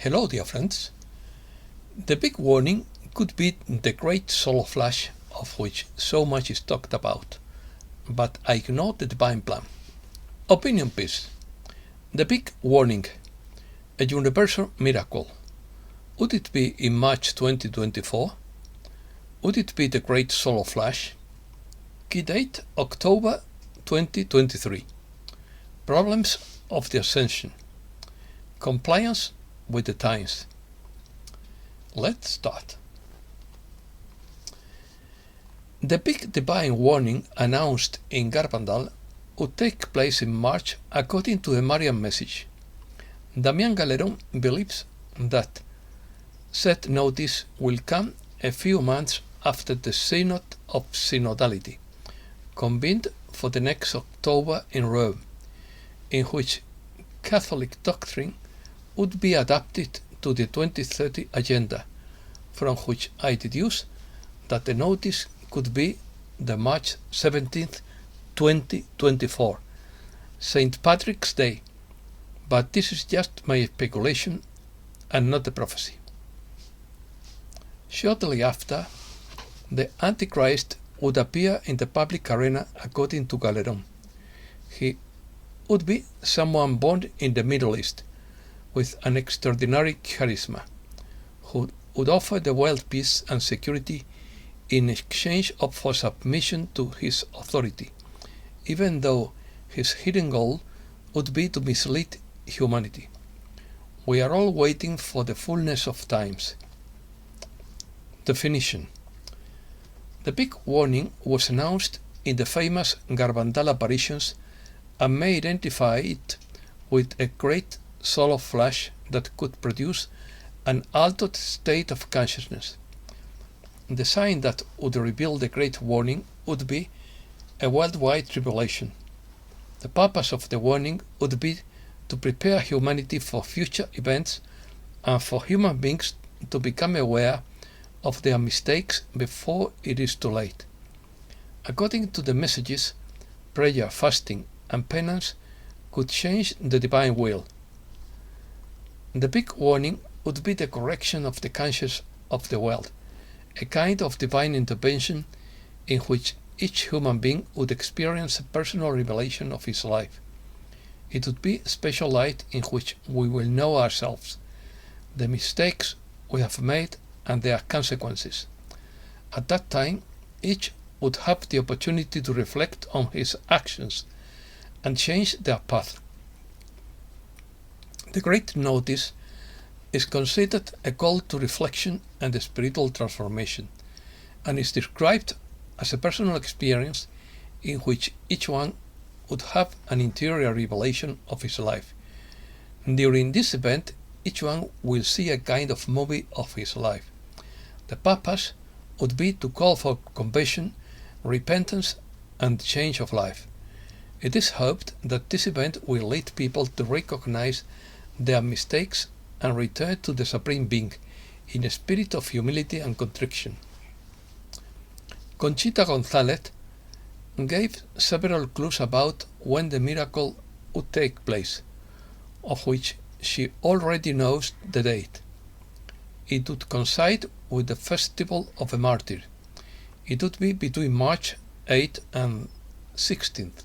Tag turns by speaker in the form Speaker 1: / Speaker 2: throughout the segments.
Speaker 1: Hello, dear friends. The big warning could be the great solar flash of which so much is talked about, but I ignore the divine plan. Opinion piece. The big warning. A universal miracle. Would it be in March 2024? Would it be the great solar flash? Key date October 2023. Problems of the Ascension. Compliance with the times. Let's start. The big divine warning announced in Garbandal would take place in March according to the Marian message. Damián Galerón believes that said notice will come a few months after the Synod of Synodality, convened for the next October in Rome, in which Catholic doctrine would be adapted to the 2030 agenda, from which I deduce that the notice could be the March 17th, 2024, St. Patrick's Day, but this is just my speculation and not the prophecy. Shortly after, the Antichrist would appear in the public arena according to Galerón. He would be someone born in the Middle East, with an extraordinary charisma, who would offer the world peace and security in exchange for submission to his authority, even though his hidden goal would be to mislead humanity. We are all waiting for the fullness of times. Definition. The big warning was announced in the famous Garbandal apparitions and may identify it with a great solar flash that could produce an altered state of consciousness. The sign that would reveal the great warning would be a worldwide tribulation. The purpose of the warning would be to prepare humanity for future events and for human beings to become aware of their mistakes before it is too late. According to the messages, prayer, fasting, and penance could change the divine will. The big warning would be the correction of the conscience of the world, a kind of divine intervention in which each human being would experience a personal revelation of his life. It would be a special light in which we will know ourselves, the mistakes we have made and their consequences. At that time, each would have the opportunity to reflect on his actions and change their path. The great notice is considered a call to reflection and spiritual transformation, and is described as a personal experience in which each one would have an interior revelation of his life. During this event, each one will see a kind of movie of his life. The purpose would be to call for conversion, repentance, and change of life. It is hoped that this event will lead people to recognize their mistakes and return to the Supreme Being in a spirit of humility and contrition. Conchita González gave several clues about when the miracle would take place, of which she already knows the date. It would coincide with the festival of a martyr. It would be between March 8th and 16th,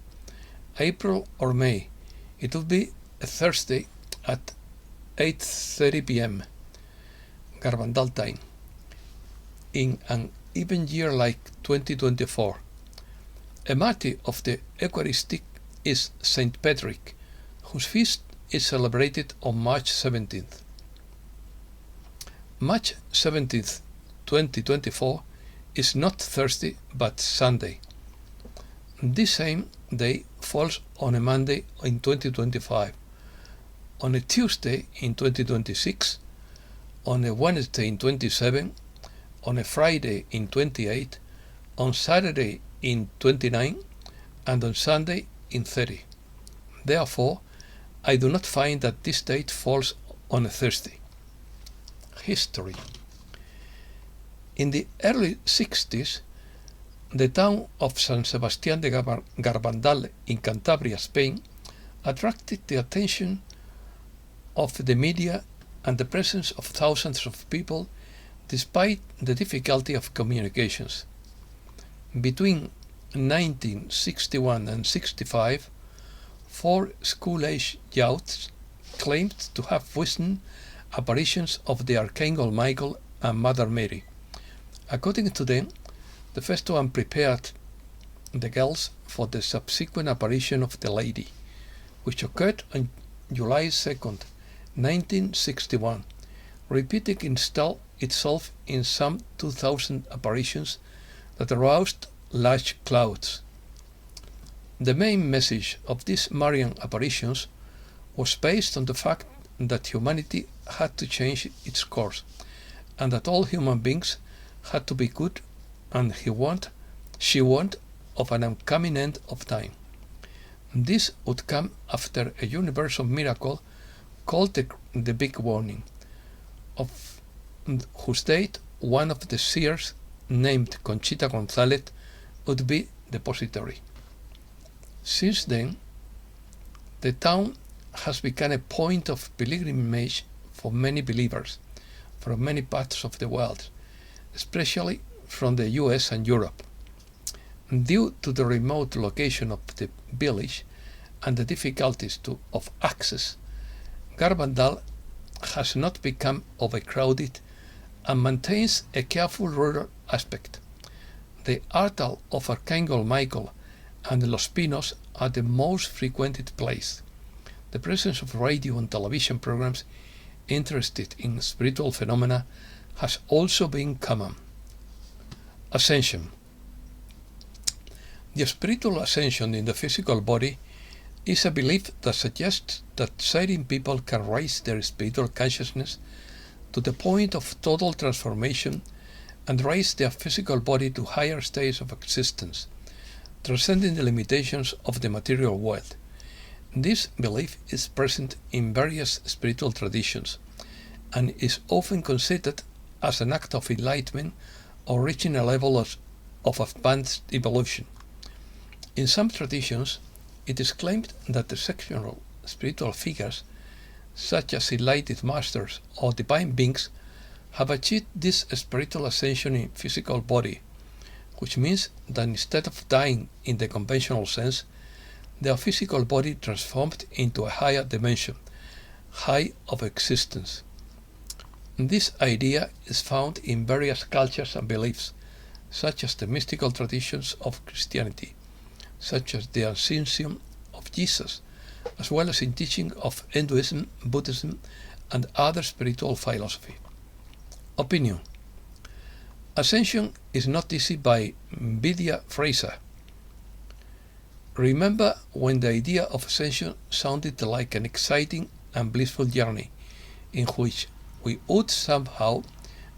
Speaker 1: April or May. It would be a Thursday at 8:30 p.m. Garbandal time, in an even year like 2024. A martyr of the Eucharistic is St. Patrick, whose feast is celebrated on March 17th. March 17th, 2024 is not Thursday but Sunday. This same day falls on a Monday in 2025, on a Tuesday in 2026, on a Wednesday in 27, on a Friday in 28, on Saturday in 29, and on Sunday in 30. Therefore, I do not find that this date falls on a Thursday. History. In the early 60s, the town of San Sebastián de Garbandal in Cantabria, Spain, attracted the attention of the media and the presence of thousands of people despite the difficulty of communications. Between 1961 and 65, 4 school-age youths claimed to have witnessed apparitions of the Archangel Michael and Mother Mary. According to them, the first one prepared the girls for the subsequent apparition of the Lady, which occurred on July 2nd, 1961, repeating itself in some 2,000 apparitions that aroused large crowds. The main message of these Marian apparitions was based on the fact that humanity had to change its course, and that all human beings had to be good, and she warned of an upcoming end of time. This would come after a universal miracle called the Big Warning, of whose date one of the seers, named Conchita González, would be depository. Since then, the town has become a point of pilgrimage for many believers from many parts of the world, especially from the US and Europe. Due to the remote location of the village and the difficulties of access, Garbandal has not become overcrowded and maintains a careful rural aspect. The altar of Archangel Michael and Los Pinos are the most frequented place. The presence of radio and television programs interested in spiritual phenomena has also been common. Ascension. The spiritual ascension in the physical body is a belief that suggests that certain people can raise their spiritual consciousness to the point of total transformation and raise their physical body to higher states of existence, transcending the limitations of the material world. This belief is present in various spiritual traditions and is often considered as an act of enlightenment or reaching a level of advanced evolution. In some traditions, it is claimed that exceptional spiritual figures, such as enlightened masters or divine beings, have achieved this spiritual ascension in physical body, which means that instead of dying in the conventional sense, their physical body transformed into a higher dimension, high of existence. This idea is found in various cultures and beliefs, such as the mystical traditions of Christianity, such as the Ascension of Jesus, as well as in teaching of Hinduism, Buddhism, and other spiritual philosophy. Opinion. Ascension is not easy by Vidya Fraser. Remember when the idea of ascension sounded like an exciting and blissful journey in which we would somehow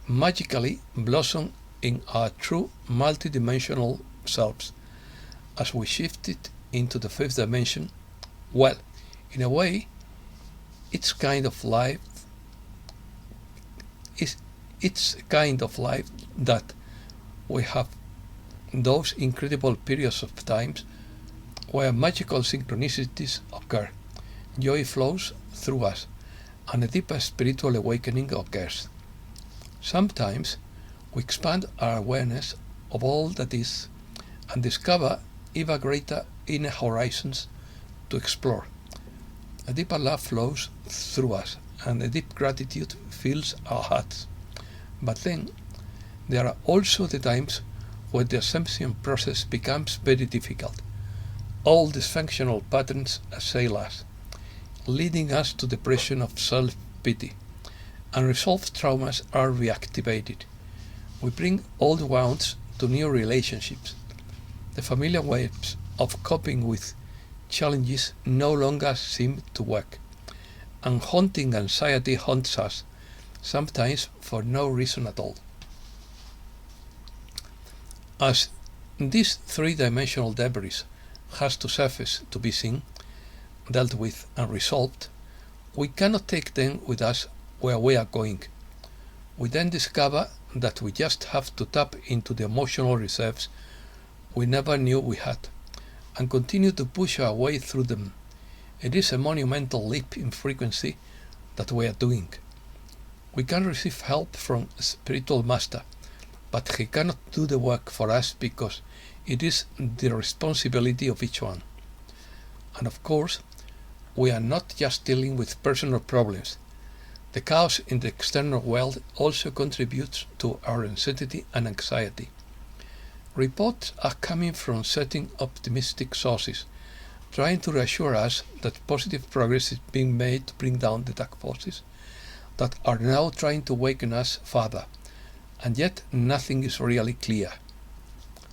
Speaker 1: magically blossom in our true multidimensional selves as we shifted into the fifth dimension? Well, in a way, it's kind of life that we have those incredible periods of times where magical synchronicities occur, joy flows through us, and a deeper spiritual awakening occurs. Sometimes we expand our awareness of all that is and discover even greater inner horizons to explore. A deeper love flows through us and a deep gratitude fills our hearts. But then there are also the times where the ascension process becomes very difficult. All dysfunctional patterns assail us, leading us to depression of self-pity. Unresolved traumas are reactivated. We bring old wounds to new relationships. The familiar ways of coping with challenges no longer seem to work, and haunting anxiety haunts us, sometimes for no reason at all. As this three-dimensional debris has to surface to be seen, dealt with and resolved, we cannot take them with us where we are going. We then discover that we just have to tap into the emotional reserves we never knew we had, and continue to push our way through them. It is a monumental leap in frequency that we are doing. We can receive help from a spiritual master, but he cannot do the work for us because it is the responsibility of each one. And of course, we are not just dealing with personal problems. The chaos in the external world also contributes to our anxiety and anxiety. Reports are coming from certain optimistic sources, trying to reassure us that positive progress is being made to bring down the dark forces that are now trying to awaken us further, and yet nothing is really clear.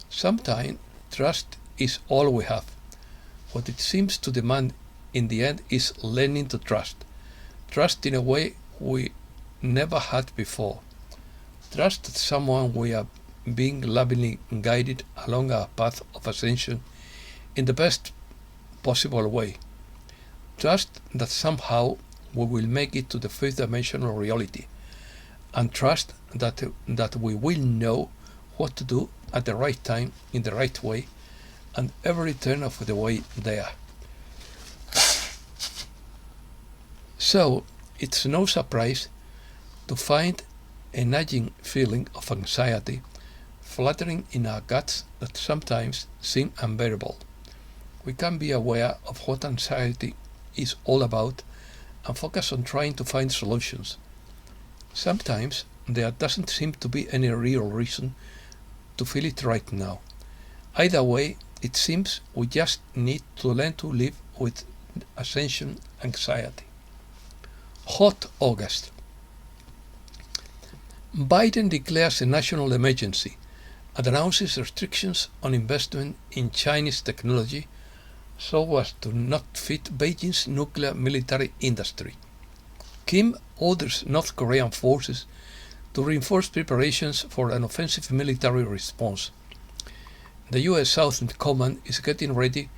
Speaker 1: Sometimes trust is all we have. What it seems to demand in the end is learning to trust. Trust in a way we never had before. Trust that someone we are being lovingly guided along our path of ascension in the best possible way. Trust that somehow we will make it to the fifth dimensional reality, and trust that we will know what to do at the right time in the right way and every turn of the way there. So it's no surprise to find a nagging feeling of anxiety fluttering in our guts that sometimes seem unbearable. We can be aware of what anxiety is all about and focus on trying to find solutions. Sometimes there doesn't seem to be any real reason to feel it right now. Either way, it seems we just need to learn to live with ascension anxiety. Hot August. Biden declares a national emergency and announces restrictions on investment in Chinese technology so as to not fit Beijing's nuclear military industry. Kim orders North Korean forces to reinforce preparations for an offensive military response. The US Southern Command is getting ready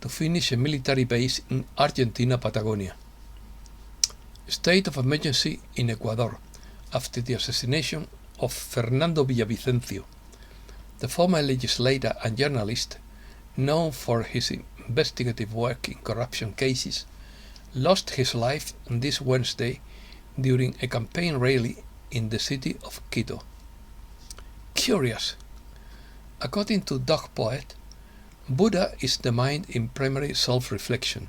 Speaker 1: to finish a military base in Argentina, Patagonia. State of emergency in Ecuador after the assassination of Fernando Villavicencio, the former legislator and journalist known for his investigative work in corruption cases, lost his life this Wednesday during a campaign rally in the city of Quito. Curious. According to Dog Poet, Buddha is the mind in primary self-reflection,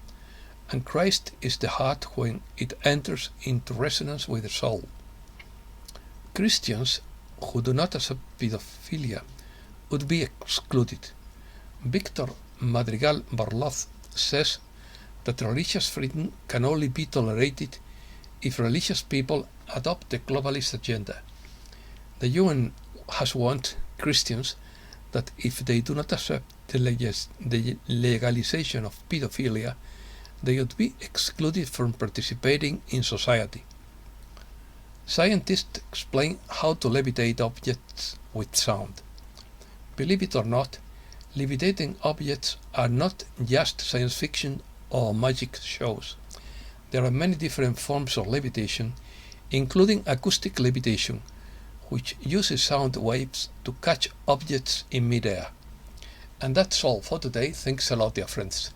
Speaker 1: and Christ is the heart when it enters into resonance with the soul. Christians who do not accept pedophilia would be excluded. Victor Madrigal Barloz says that religious freedom can only be tolerated if religious people adopt the globalist agenda. The UN has warned Christians that if they do not accept the legalization of pedophilia, they would be excluded from participating in society. Scientists explain how to levitate objects with sound. Believe it or not, levitating objects are not just science fiction or magic shows. There are many different forms of levitation, including acoustic levitation, which uses sound waves to catch objects in midair. And that's all for today. Thanks a lot, dear friends.